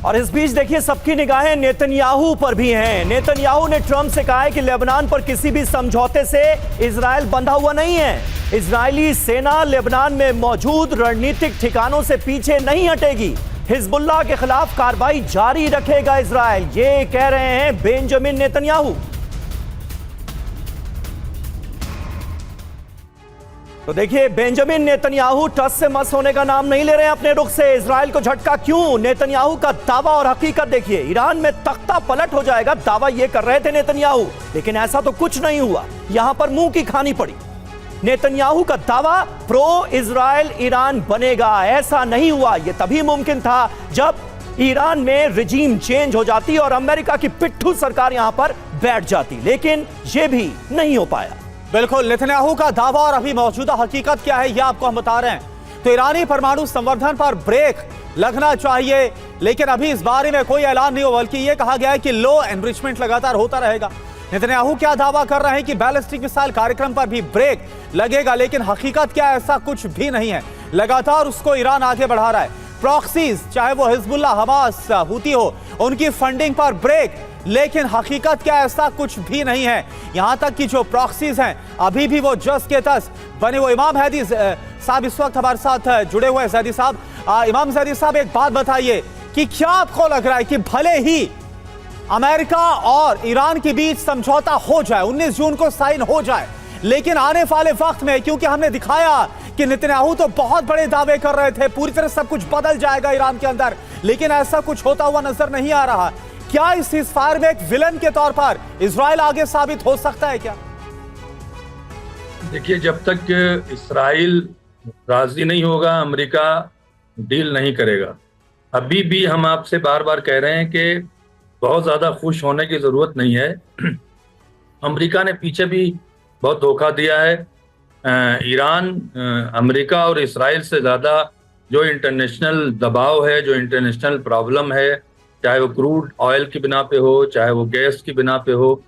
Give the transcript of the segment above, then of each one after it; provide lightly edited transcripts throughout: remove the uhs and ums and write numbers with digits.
और इस बीच देखिए सबकी निगाहें नेतन्याहू पर भी हैं। नेतन्याहू ने ट्रंप से कहा है कि लेबनान पर किसी भी समझौते से इजराइल बंधा हुआ नहीं है। इजरायली सेना लेबनान में मौजूद रणनीतिक ठिकानों से पीछे नहीं हटेगी। हिजबुल्लाह के खिलाफ कार्रवाई जारी रखेगा इजराइल, ये कह रहे हैं बेंजामिन नेतन्याहू। तो देखिए बेंजामिन नेतन्याहू टस से मस होने का नाम नहीं ले रहे हैं अपने रुख से। इजराइल को झटका क्यों? नेतन्याहू का दावा और हकीकत देखिए। ईरान में तख्ता पलट हो जाएगा, दावा यह कर रहे थे नेतन्याहू, लेकिन ऐसा तो कुछ नहीं हुआ। यहां पर मुंह की खानी पड़ी। नेतन्याहू का दावा प्रो इजराइल ईरान बनेगा, ऐसा नहीं हुआ। यह तभी मुमकिन था जब ईरान में रिजीम चेंज हो जाती और अमेरिका की पिट्ठू सरकार यहां पर बैठ जाती, लेकिन यह भी नहीं हो पाया। बिल्कुल, नेतन्याहू का दावा और अभी मौजूदा हकीकत क्या है यह आपको हम बता रहे हैं। तो ईरानी परमाणु संवर्धन पर ब्रेक लगना चाहिए, लेकिन अभी इस बारे में कोई ऐलान नहीं हो, बल्कि यह कहा गया है कि लो एनरिचमेंट लगातार होता रहेगा। नेतन्याहू क्या दावा कर रहे हैं कि बैलिस्टिक मिसाइल कार्यक्रम पर भी ब्रेक लगेगा, लेकिन हकीकत क्या है? ऐसा कुछ भी नहीं है। लगातार उसको ईरान आगे बढ़ा रहा है। प्रॉक्सीज, चाहे वो हिजबुल्लाह, हमास, हुती हो, उनकी फंडिंग पर ब्रेक, लेकिन हकीकत क्या? ऐसा कुछ भी नहीं है। यहां तक कि जो प्रॉक्सीज हैं अभी भी वो जस के तस बने। वो इमाम जैदी साहब इस वक्त हमारे साथ जुड़े हुए हैं। जैदी साहब, इमाम जैदी साहब, एक बात बताइए कि क्या आपको लग रहा है कि भले ही अमेरिका और ईरान के बीच समझौता हो जाए, 19 जून को साइन हो जाए, लेकिन आने वाले वक्त में, क्योंकि हमने दिखाया कि नेतन्याहू तो बहुत बड़े दावे कर रहे थे, पूरी तरह सब कुछ बदल जाएगा ईरान के अंदर, लेकिन ऐसा कुछ होता हुआ नजर नहीं आ रहा। क्या इस सीज़फायर में एक विलन के तौर पर इजराइल आगे साबित हो सकता है क्या? देखिए, जब तक इस्राइल राजी नहीं होगा, अमेरिका डील नहीं करेगा। अभी भी हम आपसे बार बार कह रहे हैं कि बहुत ज्यादा खुश होने की जरूरत नहीं है। अमेरिका ने पीछे भी बहुत धोखा दिया है। ईरान अमेरिका और इस्राइल से ज्यादा जो इंटरनेशनल दबाव है, जो इंटरनेशनल प्रॉब्लम है, चाहे वो क्रूड ऑयल की बिना पे हो, चाहे वो गैस की बिना पे हो,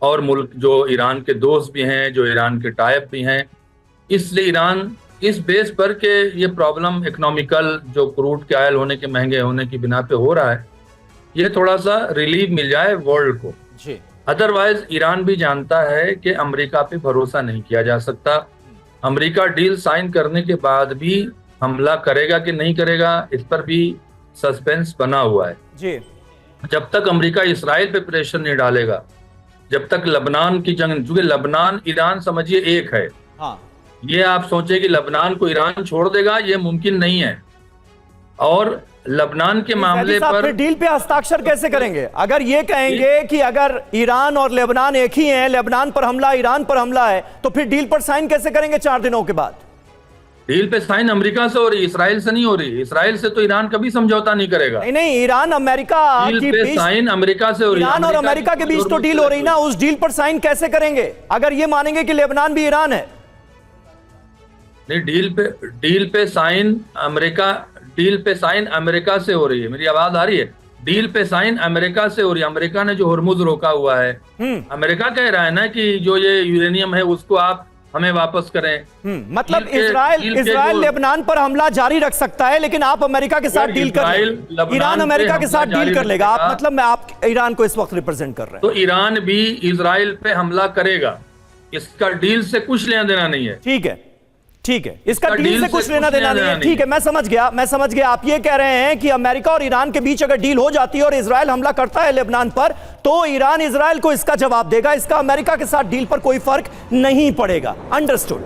और मुल्क जो ईरान के दोस्त भी हैं, जो ईरान के टाइप भी हैं, इसलिए ईरान इस बेस पर के ये प्रॉब्लम इकोनॉमिकल, जो क्रूड के ऑयल होने के महंगे होने की बिना पे हो रहा है, ये थोड़ा सा रिलीफ मिल जाए वर्ल्ड को जी। अदरवाइज ईरान भी जानता है कि अमेरिका पे भरोसा नहीं किया जा सकता। अमेरिका डील साइन करने के बाद भी हमला करेगा कि नहीं करेगा, इस पर भी सस्पेंस बना हुआ है जी। जब तक अमेरिका इस्राइल पे प्रेशर नहीं डालेगा, जब तक लबनान की जंग, चूंकि लबनान ईरान समझिए एक है, हाँ। ये आप सोचे कि लबनान को ईरान छोड़ देगा, ये मुमकिन नहीं है। और लबनान के मामले पर डील पे हस्ताक्षर कैसे करेंगे? अगर ये कहेंगे कि अगर ईरान और लेबनान एक ही हैं, लेबनान पर हमला, ईरान पर हमला है, तो फिर डील पर साइन कैसे करेंगे 4 दिनों के बाद? डील पे साइन अमेरिका से हो रही, इस्राइल से नहीं हो रही। इस्राइल से तो ईरान कभी समझौता नहीं करेगा। नहीं, ईरान अमेरिका डील पे साइन अमेरिका से हो रही। ईरान और अमेरिका के बीच तो डील हो रही ना, उस डील पर साइन कैसे करेंगे अगर ये मानेंगे कि लेबनान भी ईरान है? नहीं, डील पे साइन अमेरिका से हो रही है। मेरी आवाज आ रही है? डील पे साइन अमेरिका से हो रही है। अमेरिका ने जो हुर्मुज रोका हुआ है, अमेरिका कह रहा है ना कि जो ये यूरेनियम है उसको आप हमें वापस करें। मतलब इजराइल लेबनान पर हमला जारी रख सकता है, लेकिन आप अमेरिका के साथ डील कर लें। ईरान अमेरिका के साथ डील कर लेगा। आप मतलब मैं आप ईरान को इस वक्त रिप्रेजेंट कर रहे हैं। तो ईरान भी इजराइल पे हमला करेगा, इसका डील से कुछ लेना देना नहीं है। ठीक है, ठीक है, इसका डील से कुछ लेना देना नहीं है। ठीक है, मैं समझ गया। आप ये कह रहे हैं कि अमेरिका और ईरान के बीच अगर डील हो जाती है और इजराइल हमला करता है लेबनान पर, तो ईरान इजराइल को इसका जवाब देगा। इसका अमेरिका के साथ डील पर कोई फर्क नहीं पड़ेगा। अंडरस्टूड।